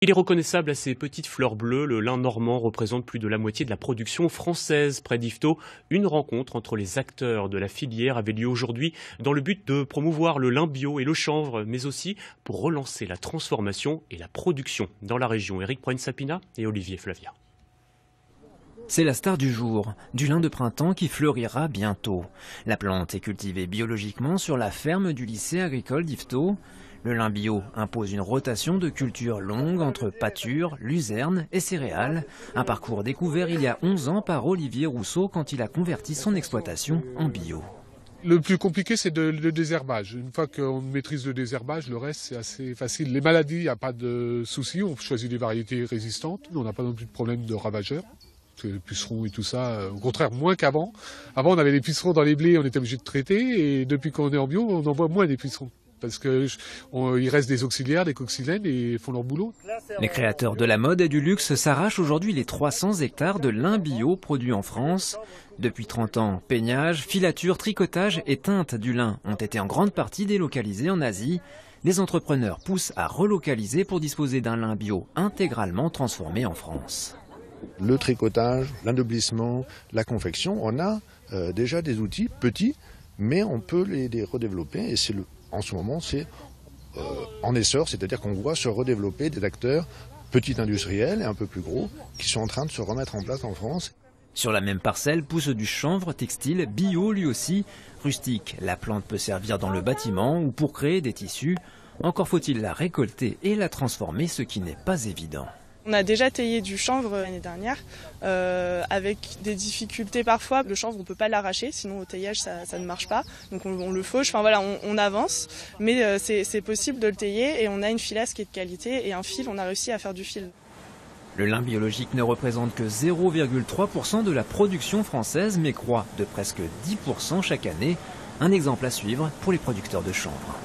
Il est reconnaissable à ses petites fleurs bleues. Le lin normand représente plus de la moitié de la production française près d'Yvetot. Une rencontre entre les acteurs de la filière avait lieu aujourd'hui dans le but de promouvoir le lin bio et le chanvre, mais aussi pour relancer la transformation et la production dans la région. Éric Proine-Sapina et Olivier Flavia. C'est la star du jour, du lin de printemps qui fleurira bientôt. La plante est cultivée biologiquement sur la ferme du lycée agricole d'Yvetot. Le lin bio impose une rotation de cultures longue entre pâture, luzerne et céréales. Un parcours découvert il y a 11 ans par Olivier Rousseau quand il a converti son exploitation en bio. Le plus compliqué, c'est le désherbage. Une fois qu'on maîtrise le désherbage, le reste, c'est assez facile. Les maladies, il n'y a pas de souci. On choisit des variétés résistantes. On n'a pas non plus de problème de ravageurs. Les pucerons et tout ça, au contraire, moins qu'avant. Avant, on avait des pucerons dans les blés, on était obligé de traiter. Et depuis qu'on est en bio, on en voit moins des pucerons. Parce qu'il reste des auxiliaires, des coccinelles et ils font leur boulot. Les créateurs de la mode et du luxe s'arrachent aujourd'hui les 300 hectares de lin bio produits en France. Depuis 30 ans, peignage, filature, tricotage et teinte du lin ont été en grande partie délocalisés en Asie. Les entrepreneurs poussent à relocaliser pour disposer d'un lin bio intégralement transformé en France. Le tricotage, l'ennoblissement, la confection, on a déjà des outils petits, mais on peut les redévelopper et en ce moment, c'est en essor, c'est-à-dire qu'on voit se redévelopper des acteurs petits industriels et un peu plus gros qui sont en train de se remettre en place en France. Sur la même parcelle pousse du chanvre textile bio lui aussi. Rustique, la plante peut servir dans le bâtiment ou pour créer des tissus. Encore faut-il la récolter et la transformer, ce qui n'est pas évident. On a déjà taillé du chanvre l'année dernière, avec des difficultés parfois. Le chanvre, on ne peut pas l'arracher, sinon au taillage, ça ne marche pas. Donc on le fauche, enfin voilà, on avance. Mais c'est possible de le tailler et on a une filasse qui est de qualité et un fil, on a réussi à faire du fil. Le lin biologique ne représente que 0,3% de la production française, mais croît de presque 10% chaque année. Un exemple à suivre pour les producteurs de chanvre.